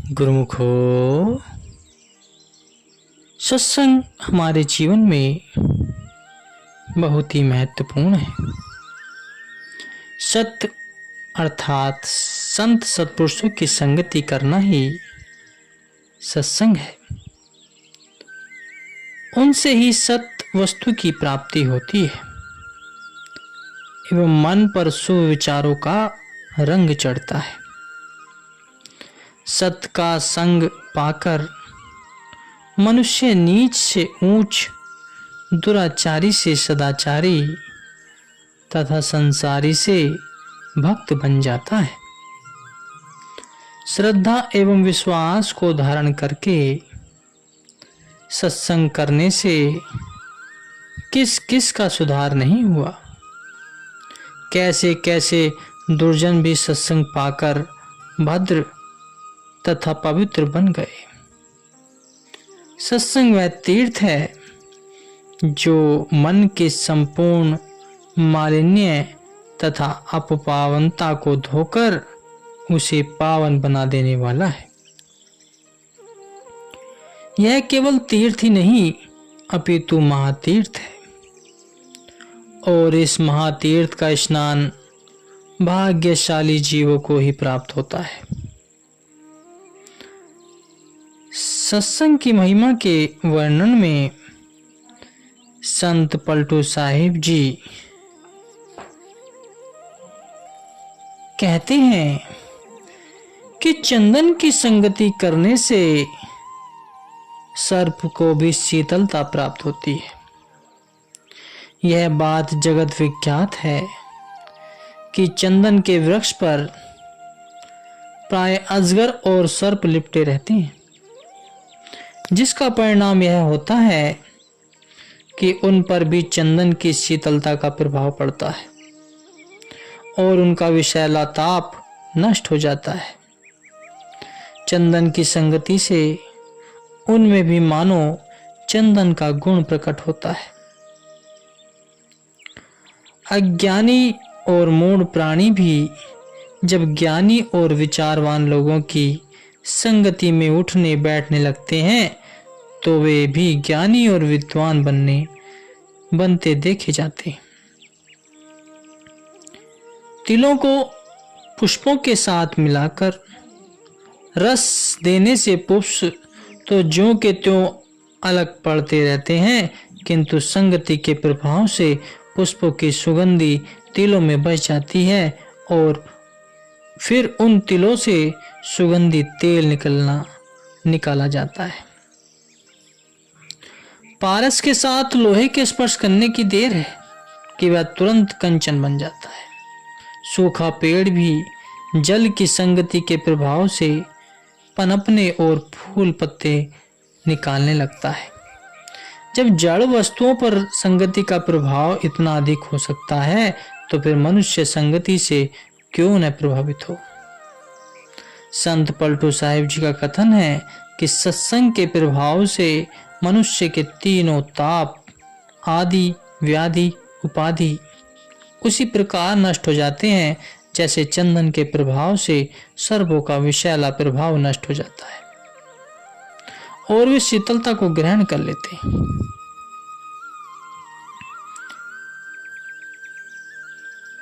गुरुमुखो, सत्संग हमारे जीवन में बहुत ही महत्वपूर्ण है। सत्य अर्थात संत सत्पुरुषों की संगति करना ही सत्संग है। उनसे ही सत्य वस्तु की प्राप्ति होती है एवं मन पर शुभ विचारों का रंग चढ़ता है। सत्य का संग पाकर मनुष्य नीच से ऊंच, दुराचारी से सदाचारी तथा संसारी से भक्त बन जाता है। श्रद्धा एवं विश्वास को धारण करके सत्संग करने से किस किस का सुधार नहीं हुआ। कैसे कैसे दुर्जन भी सत्संग पाकर भद्र तथा पवित्र बन गए। सत्संग वह तीर्थ है जो मन के संपूर्ण मालिन्य तथा अपपावनता को धोकर उसे पावन बना देने वाला है। यह केवल तीर्थ ही नहीं अपितु महातीर्थ है और इस महातीर्थ का स्नान भाग्यशाली जीवों को ही प्राप्त होता है। सत्संग की महिमा के वर्णन में संत पलटू साहिब जी कहते हैं कि चंदन की संगति करने से सर्प को भी शीतलता प्राप्त होती है। यह बात जगत विख्यात है कि चंदन के वृक्ष पर प्राय अजगर और सर्प लिपटे रहते हैं, जिसका परिणाम यह होता है कि उन पर भी चंदन की शीतलता का प्रभाव पड़ता है और उनका विषैला ताप नष्ट हो जाता है। चंदन की संगति से उनमें भी मानो चंदन का गुण प्रकट होता है। अज्ञानी और मूढ़ प्राणी भी जब ज्ञानी और विचारवान लोगों की संगति में उठने बैठने लगते हैं तो वे भी ज्ञानी और विद्वान बनते देखे जाते हैं। तिलों को पुष्पों के साथ मिलाकर रस देने से पुष्प तो ज्यों के त्यों अलग पड़ते रहते हैं, किंतु संगति के प्रभाव से पुष्पों की सुगंधी तिलों में बस जाती है और फिर उन तिलों से सुगंधित तेल निकाला जाता है। पारस के साथ लोहे के स्पर्श करने की देर है कि वह तुरंत कंचन बन जाता है। सूखा पेड़ भी जल की संगति के प्रभाव से पनपने और फूल पत्ते निकालने लगता है। जब जड़ वस्तुओं पर संगति का प्रभाव इतना अधिक हो सकता है तो फिर मनुष्य संगति से क्यों न प्रभावित हो। संत पलटू साहिब जी का कथन है कि सत्संग के प्रभाव से मनुष्य के तीनों ताप आदि व्याधि उपाधि उसी प्रकार नष्ट हो जाते हैं जैसे चंदन के प्रभाव से सर्पों का विषैला प्रभाव नष्ट हो जाता है और वे शीतलता को ग्रहण कर लेते हैं।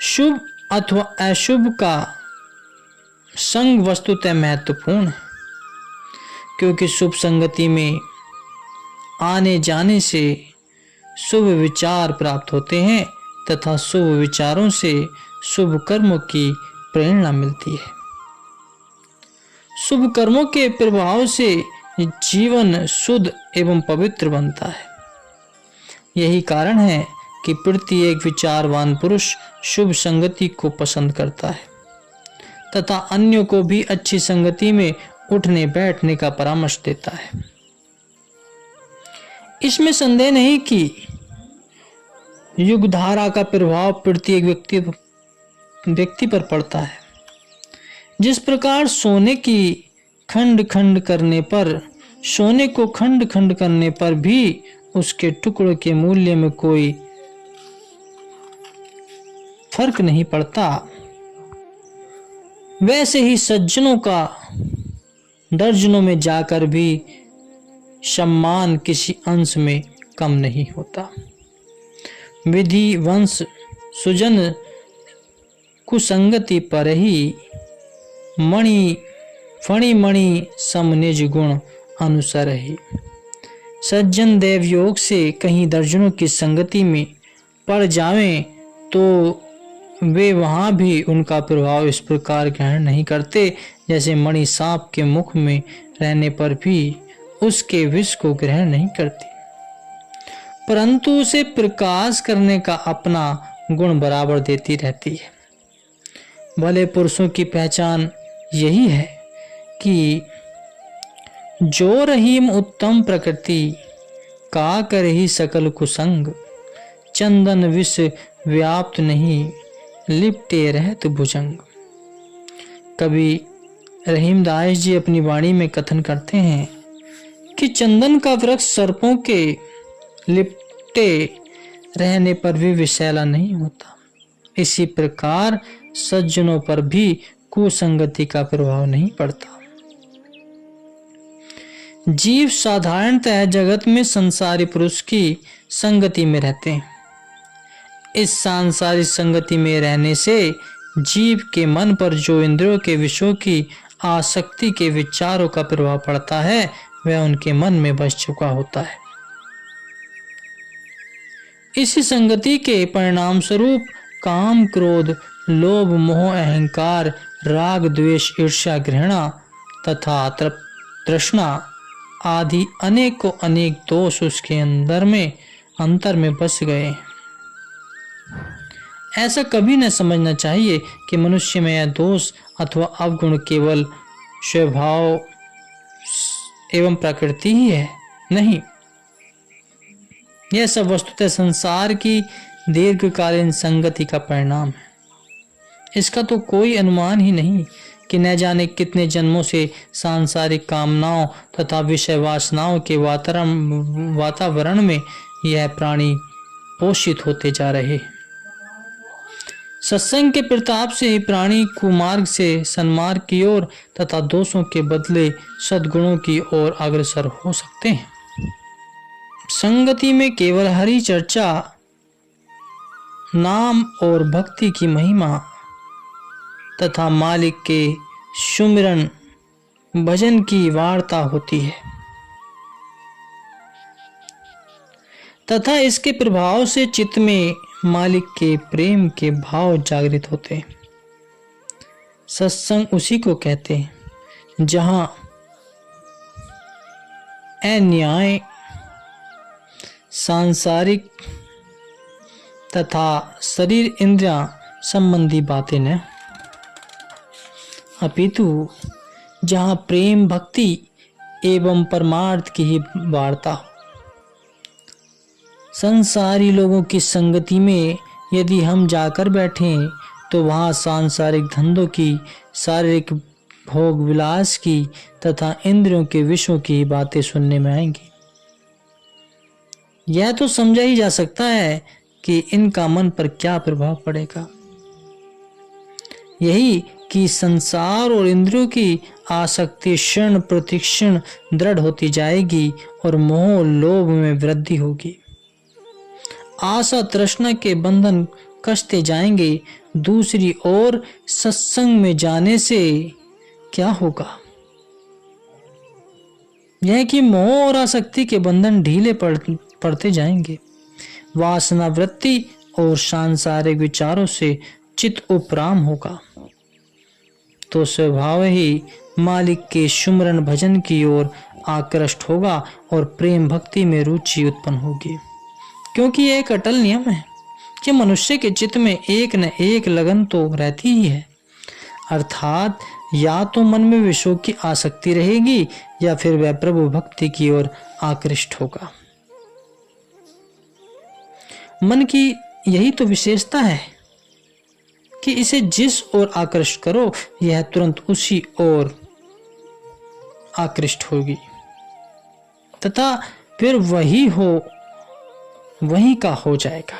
शुभ अथवा अशुभ का संग वस्तुतः महत्वपूर्ण है, क्योंकि शुभ संगति में आने जाने से शुभ विचार प्राप्त होते हैं तथा शुभ विचारों से शुभ कर्मों की प्रेरणा मिलती है। शुभ कर्मों के प्रभाव से जीवन शुद्ध एवं पवित्र बनता है। यही कारण है कि प्रत्येक विचारवान पुरुष शुभ संगति को पसंद करता है तथा अन्यों को भी अच्छी संगति में उठने बैठने का परामर्श देता है। इसमें संदेह नहीं कि युग धारा का प्रभाव प्रत्येक व्यक्ति पर पड़ता है। जिस प्रकार सोने को खंड खंड करने पर भी उसके टुकड़ों के मूल्य में कोई फर्क नहीं पड़ता, वैसे ही सज्जनों का दर्जनों में जाकर भी सम्मान किसी अंश में कम नहीं होता। विधि वंश सुजन कुसंगति पर ही फणी मणि सम निज गुण अनुसर ही। सज्जन देव योग से कहीं दर्जनों की संगति में पड़ जावें तो वे वहां भी उनका प्रभाव इस प्रकार ग्रहण नहीं करते जैसे मणि सांप के मुख में रहने पर भी उसके विष को ग्रहण नहीं करती, परंतु उसे प्रकाश करने का अपना गुण बराबर देती रहती है। भले पुरुषों की पहचान यही है कि जो रहीम उत्तम प्रकृति का करही सकल कुसंग, चंदन विष व्याप्त नहीं लिपटे रहत भुजंग। कवि रहीमदास जी अपनी वाणी में कथन करते हैं कि चंदन का वृक्ष सर्पों के लिपटे रहने पर भी विषैला नहीं होता, इसी प्रकार सज्जनों पर भी कुसंगति का प्रभाव नहीं पड़ता। जीव साधारणतः जगत में संसारी पुरुष की संगति में रहते हैं। इस सांसारिक संगति में रहने से जीव के मन पर जो इंद्रियों के विषयों की आसक्ति के विचारों का प्रभाव पड़ता है वह उनके मन में बस चुका होता है। इसी संगति के परिणाम स्वरूप काम, क्रोध, लोभ, मोह, अहंकार, राग, द्वेष, ईर्ष्या, घृणा तथा तृष्णा आदि अनेकों अनेक दोष उसके अंतर में बस गए। ऐसा कभी न समझना चाहिए कि मनुष्य में यह दोष अथवा अवगुण केवल स्वभाव एवं प्रकृति ही है। नहीं, यह सब वस्तुतः संसार की दीर्घकालीन संगति का परिणाम है। इसका तो कोई अनुमान ही नहीं कि न जाने कितने जन्मों से सांसारिक कामनाओं तथा विषय वासनाओं के वातावरण में यह प्राणी पोषित होते जा रहे। सत्संग के प्रताप से ही प्राणी कुमार्ग से सन्मार्ग की ओर तथा दोषों के बदले सद्गुणों की ओर अग्रसर हो सकते हैं। संगति में केवल हरि चर्चा, नाम और भक्ति की महिमा तथा मालिक के सुमिरन भजन की वार्ता होती है तथा इसके प्रभाव से चित्त में मालिक के प्रेम के भाव जागृत होते हैं। सत्संग उसी को कहते हैं जहां अन्याय, सांसारिक तथा शरीर इंद्रियां संबंधी बातें न, अपितु जहां प्रेम, भक्ति एवं परमार्थ की ही वार्ता हो। संसारी लोगों की संगति में यदि हम जाकर बैठें तो वहां सांसारिक धंधों की, शारीरिक भोग विलास की तथा इंद्रियों के विषयों की बातें सुनने में आएंगी। यह तो समझा ही जा सकता है कि इनका मन पर क्या प्रभाव पड़ेगा। यही कि संसार और इंद्रियों की आसक्ति क्षण प्रतिक्षण दृढ़ होती जाएगी और मोह लोभ में वृद्धि होगी। आशा तृष्णा के बंधन कसते जाएंगे। दूसरी ओर सत्संग में जाने से क्या होगा? यह कि मोह और आसक्ति के बंधन ढीले पड़ते जाएंगे। वासना वृत्ति और सांसारिक विचारों से चित्त उपराम होगा तो स्वभाव ही मालिक के सुमरन भजन की ओर आकृष्ट होगा और प्रेम भक्ति में रुचि उत्पन्न होगी। क्योंकि यह एक अटल नियम है कि मनुष्य के चित्त में एक न एक लगन तो रहती ही है, अर्थात या तो मन में विषयों की आसक्ति रहेगी या फिर वह प्रभु भक्ति की ओर आकृष्ट होगा। मन की यही तो विशेषता है कि इसे जिस ओर आकृष्ट करो यह तुरंत उसी ओर आकृष्ट होगी तथा फिर वही का हो जाएगा।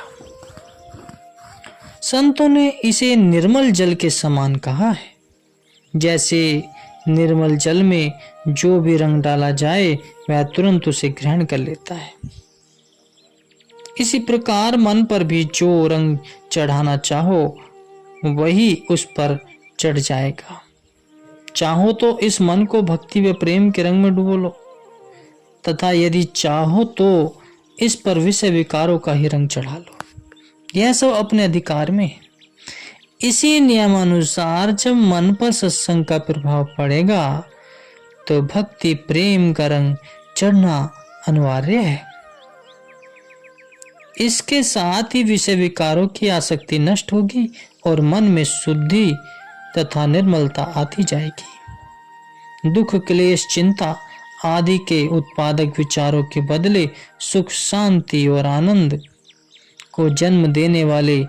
संतों ने इसे निर्मल जल के समान कहा है। जैसे निर्मल जल में जो भी रंग डाला जाए वह तुरंत उसे ग्रहण कर लेता है। इसी प्रकार मन पर भी जो रंग चढ़ाना चाहो वही उस पर चढ़ जाएगा। चाहो तो इस मन को भक्ति व प्रेम के रंग में डुबो लो, तथा यदि चाहो तो इस पर विषय विकारों का ही रंग चढ़ा लो। यह सब अपने अधिकार में है। इसी नियमानुसार जब मन पर सत्संग का प्रभाव पड़ेगा तो भक्ति प्रेम का रंग चढ़ना अनिवार्य है। इसके साथ ही विषय विकारों की आसक्ति नष्ट होगी और मन में शुद्धि तथा निर्मलता आती जाएगी। दुख क्लेश चिंता आदि के उत्पादक विचारों के बदले सुख शांति और आनंद को जन्म देने वाले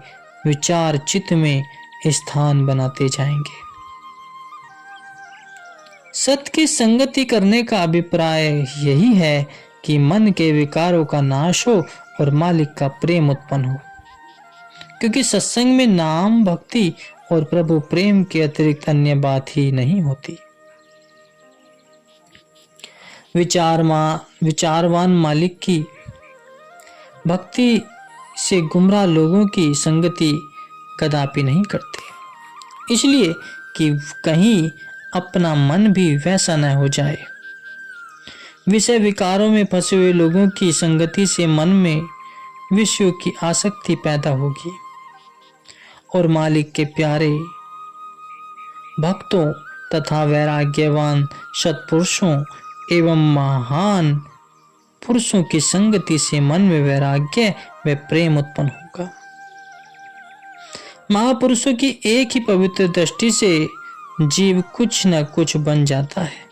विचार चित्त में स्थान बनाते जाएंगे। सत्य की संगति करने का अभिप्राय यही है कि मन के विकारों का नाश हो और मालिक का प्रेम उत्पन्न हो, क्योंकि सत्संग में नाम भक्ति और प्रभु प्रेम के अतिरिक्त अन्य बात ही नहीं होती। विचारवान मालिक की भक्ति से गुमराह लोगों की संगति कदापि नहीं करते, इसलिए कि कहीं अपना मन भी वैसा न हो जाए। विषय विकारों में फंसे हुए लोगों की संगति से मन में विषयों की आसक्ति पैदा होगी और मालिक के प्यारे भक्तों तथा वैराग्यवान सत्पुरुषों एवं महान पुरुषों की संगति से मन में वैराग्य व प्रेम उत्पन्न होगा। महापुरुषों की एक ही पवित्र दृष्टि से जीव कुछ न कुछ बन जाता है,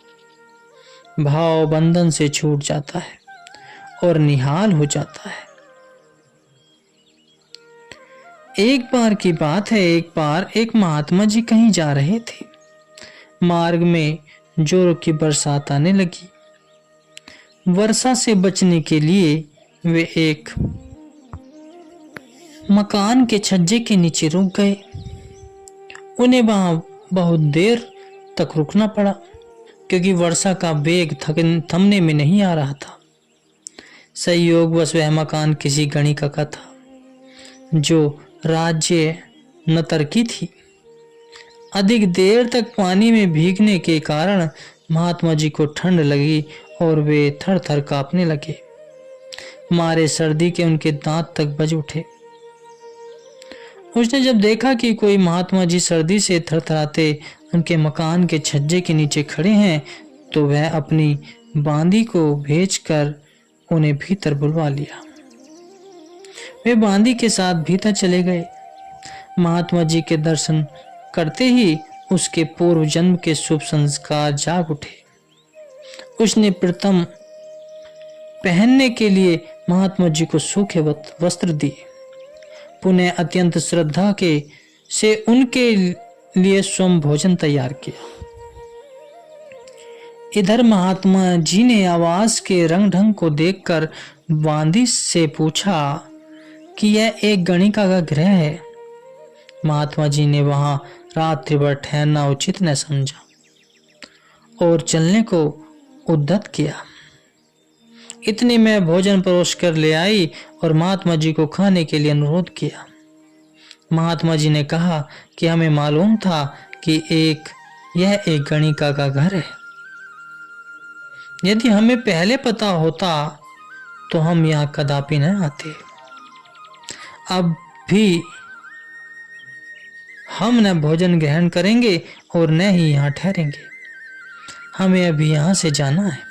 भाव बंधन से छूट जाता है और निहाल हो जाता है। एक बार की बात है, एक बार एक महात्मा जी कहीं जा रहे थे। मार्ग में जोरों की बरसात आने लगी। वर्षा से बचने के लिए वे एक मकान के छज्जे के नीचे रुक गए। उन्हें वहां बहुत देर तक रुकना पड़ा, क्योंकि वर्षा का वेग थमने में नहीं आ रहा था। संयोगवश वह मकान किसी गणिका का था जो राज्य नतर की थी। अधिक देर तक पानी में भीगने के कारण महात्मा जी को ठंड लगी और वे थर थर कांपने लगे। मारे सर्दी के उनके दांत तक बज उठे। उसने जब देखा कि कोई महात्मा जी सर्दी से थरथराते उनके मकान के छज्जे के नीचे खड़े हैं, तो वह अपनी बांदी को भेजकर उन्हें भीतर बुलवा लिया। वे बांदी के साथ भीतर चले गए। महात्मा जी के दर्शन करते ही उसके पूर्व जन्म के शुभ संस्कार जाग उठे। उसने प्रथम पहनने के लिए महात्मा जी को सूखे वस्त्र दिए। पुनः अत्यंत श्रद्धा के से उनके लिए स्वयं भोजन तैयार किया। इधर महात्मा जी ने आवास के रंग ढंग को देखकर बांदी से पूछा कि यह एक गणिका का गृह है। महात्मा जी ने वहां रात्रि भर ठहरना उचित न समझा और चलने को उद्यत किया। इतने में भोजन परोस कर ले आई और महात्मा जी को खाने के लिए अनुरोध किया। महात्मा जी ने कहा कि हमें मालूम था कि यह एक गणिका का घर है। यदि हमें पहले पता होता तो हम यहाँ कदापि न आते। अब भी हम न भोजन ग्रहण करेंगे और न ही यहाँ ठहरेंगे। हमें अभी यहाँ से जाना है।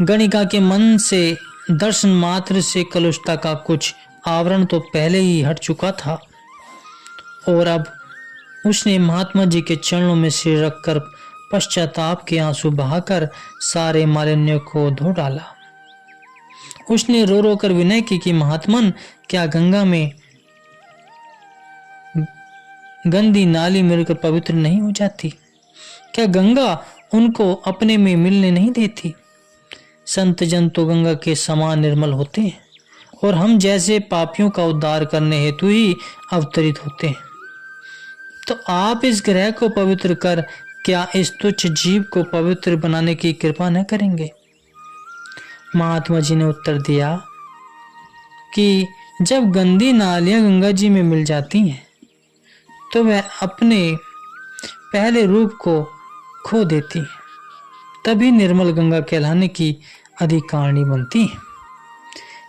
गणिका के मन से दर्शन मात्र से कलुषता का कुछ आवरण तो पहले ही हट चुका था और अब उसने महात्मा जी के चरणों में सिर रखकर पश्चाताप के आंसू बहाकर सारे मालिन्य को धो डाला। उसने रो रो कर विनय की कि महात्मन, क्या गंगा में गंदी नाली मिलकर पवित्र नहीं हो जाती? क्या गंगा उनको अपने में मिलने नहीं देती? संत जन तो गंगा के समान निर्मल होते हैं और हम जैसे पापियों का उद्धार करने हेतु ही अवतरित होते हैं। तो आप इस ग्रह को पवित्र कर क्या इस तुच्छ जीव को पवित्र बनाने की कृपा न करेंगे? महात्मा जी ने उत्तर दिया कि जब गंदी नालियां गंगा जी में मिल जाती हैं तो वह अपने पहले रूप को खो देती है, तभी निर्मल गंगा कहलाने की अधिकारिणी बनती है।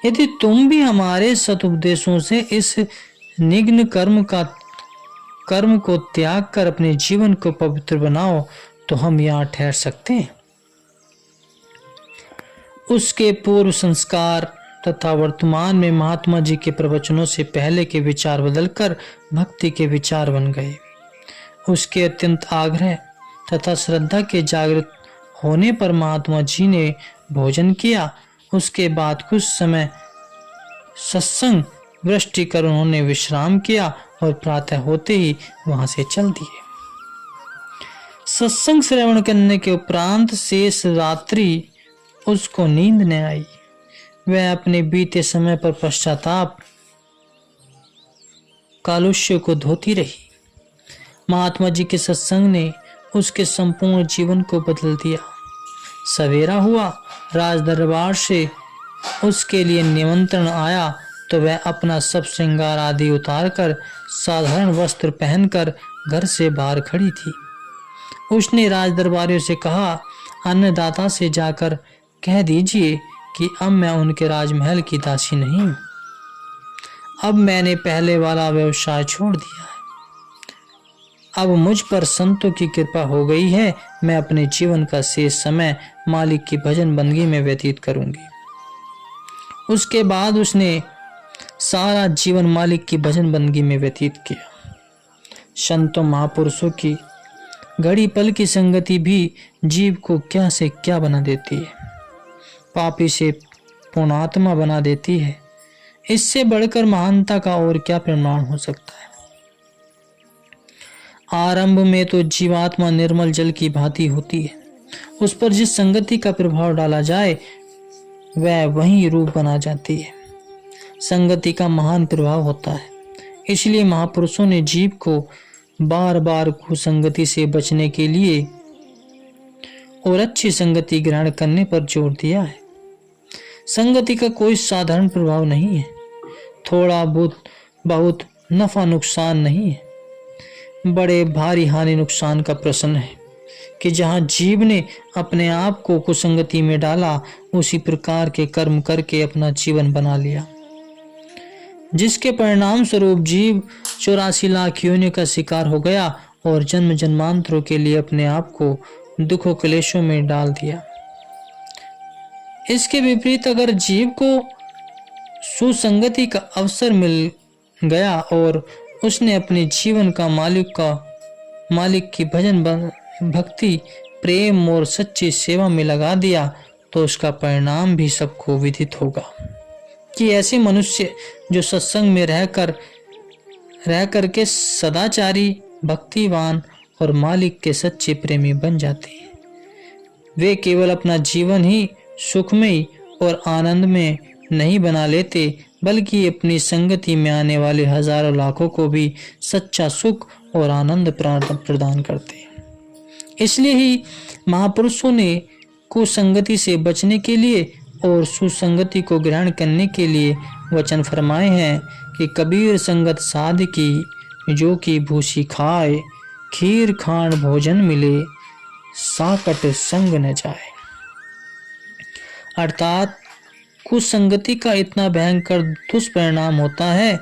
यदि तुम भी हमारे सदुपदेशों से इस निग्न कर्म को त्याग कर अपने जीवन को पवित्र बनाओ तो हम यहाँ ठहर सकते हैं। उसके पूर्व संस्कार तथा वर्तमान में महात्मा जी के प्रवचनों से पहले के विचार बदलकर भक्ति के विचार बन गए। उसके अत्यंत आग्रह तथा श्रद्धा के जागृत होने पर महात्मा जी ने भोजन किया। उसके बाद कुछ समय सत्संग वृष्टि कर उन्होंने विश्राम किया और प्रातः होते ही वहां से चल दिए। सत्संग श्रवण करने के उपरांत शेष रात्रि उसको नींद न आई। वह अपने बीते समय पर पश्चाताप कालुष्य को धोती रही। महात्मा जी के सत्संग ने उसके संपूर्ण जीवन को बदल दिया। सवेरा हुआ, राज दरबार से उसके लिए निमंत्रण आया तो वह अपना सब श्रृंगार आदि उतारकर साधारण वस्त्र पहनकर घर से बाहर खड़ी थी। उसने राज दरबारियों से कहा, अन्नदाता से जाकर कह दीजिए कि अब मैं उनके राजमहल की दासी नहीं हूं। अब मैंने पहले वाला व्यवसाय छोड़ दिया है। अब मुझ पर संतों की कृपा हो गई है। मैं अपने जीवन का शेष समय मालिक की भजन बंदगी में व्यतीत करूंगी। उसके बाद उसने सारा जीवन मालिक की भजन बंदगी में व्यतीत किया। संतों महापुरुषों की घड़ी पल की संगति भी जीव को क्या से क्या बना देती है, पापी से पुण्यात्मा बना देती है। इससे बढ़कर महानता का और क्या प्रमाण हो सकता है। आरंभ में तो जीवात्मा निर्मल जल की भांति होती है। उस पर जिस संगति का प्रभाव डाला जाए वह वही रूप बना जाती है। संगति का महान प्रभाव होता है। इसलिए महापुरुषों ने जीव को बार बार कुसंगति से बचने के लिए और अच्छी संगति ग्रहण करने पर जोर दिया है। संगति का कोई साधारण प्रभाव नहीं है, थोड़ा बहुत नफा नुकसान नहीं है, बड़े भारी हानि नुकसान का प्रश्न है कि जहां जीव ने अपने आप को कुसंगति में डाला उसी प्रकार के कर्म करके अपना जीवन बना लिया, जिसके परिणाम स्वरूप जीव 84 लाख योनियों का शिकार हो गया और जन्म जन्मांतरों के लिए अपने आप को दुखों क्लेशों में डाल दिया। इसके विपरीत अगर जीव को सुसंगति का अवसर मिल गया और उसने अपने जीवन का मालिक की भजन भक्ति प्रेम और सच्ची सेवा में लगा दिया तो उसका परिणाम भी सबको विदित होगा कि ऐसे मनुष्य जो सत्संग में रह करके सदाचारी, भक्तिवान और मालिक के सच्चे प्रेमी बन जाते हैं, वे केवल अपना जीवन ही सुखमय और आनंद में नहीं बना लेते बल्कि अपनी संगति में आने वाले हजारों लाखों को भी सच्चा सुख और आनंद प्रदान करते हैं। इसलिए ही महापुरुषों ने कुसंगति से बचने के लिए और सुसंगति को ग्रहण करने के लिए वचन फरमाए हैं कि कबीर संगत साध की जो कि भूसी खाए, खीर खान भोजन मिले, साकट संग न जाए। अर्थात कुसंगति का इतना भयंकर दुष्परिणाम होता है।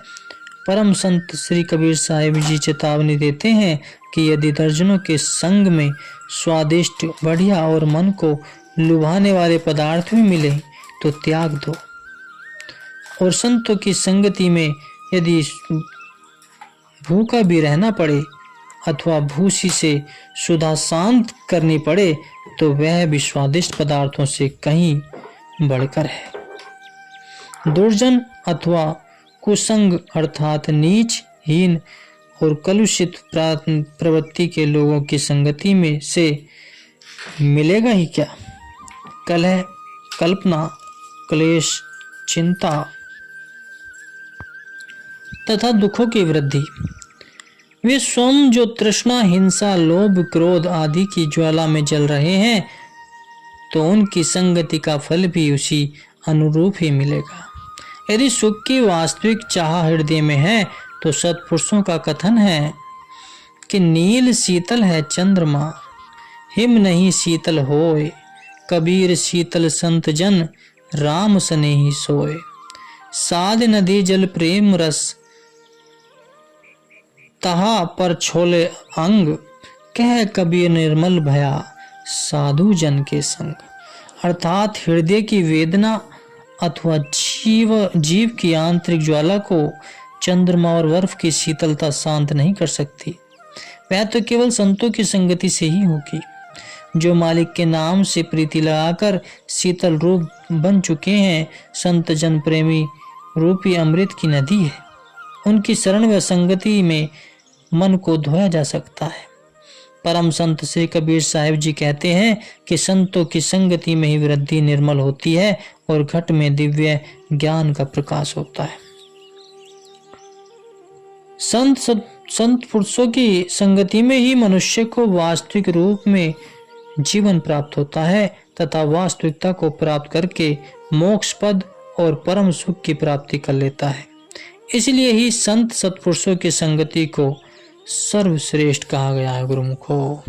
परम संत श्री कबीर साहिब जी चेतावनी देते हैं कि यदि दर्जनों के संग में स्वादिष्ट, बढ़िया और मन को लुभाने वाले पदार्थ भी मिले तो त्याग दो, और संतों की संगति में यदि भूखा भी रहना पड़े अथवा भूसी से सुधा शांत करनी पड़े तो वह भी स्वादिष्ट पदार्थों से कहीं बढ़कर है। दुर्जन अथवा कुसंग अर्थात नीच, हीन और कलुषित प्रवृत्ति के लोगों की संगति में से मिलेगा ही क्या? कलह, कल्पना, क्लेश, चिंता तथा दुखों की वृद्धि। वे स्वयं जो तृष्णा, हिंसा, लोभ, क्रोध आदि की ज्वाला में जल रहे हैं, तो उनकी संगति का फल भी उसी अनुरूप ही मिलेगा। यदि सुख की वास्तविक चाह हृदय में है, तो सत्पुरुषों का कथन है कि नील शीतल है चंद्रमा, हिम नहीं शीतल होए, कबीर शीतल संत जन, राम सनेही सोए। साध नदी जल प्रेम रस, तहा पर छोले अंग, कह कबीर निर्मल भया, साधु जन के संग। अर्थात हृदय की वेदना अथवा जीव की आंतरिक ज्वाला को चंद्रमा और बर्फ की शीतलता शांत नहीं कर सकती। वह तो केवल संतों की संगति से ही होगी, जो मालिक के नाम से प्रीति लगाकर शीतल रूप बन चुके हैं। संत जन प्रेमी रूपी अमृत की नदी है, उनकी शरण व संगति में मन को धोया जा सकता है। परम संत श्री कबीर साहिब जी कहते हैं कि संतों की संगति में ही वृद्धि निर्मल होती है और घट में दिव्य ज्ञान का प्रकाश होता है। संत पुरुषों की संगति में ही मनुष्य को वास्तविक रूप में जीवन प्राप्त होता है तथा वास्तविकता को प्राप्त करके मोक्ष पद और परम सुख की प्राप्ति कर लेता है। इसलिए ही संत सत्पुरुषों की संगति को सर्वश्रेष्ठ कहा गया है गुरुमुखो।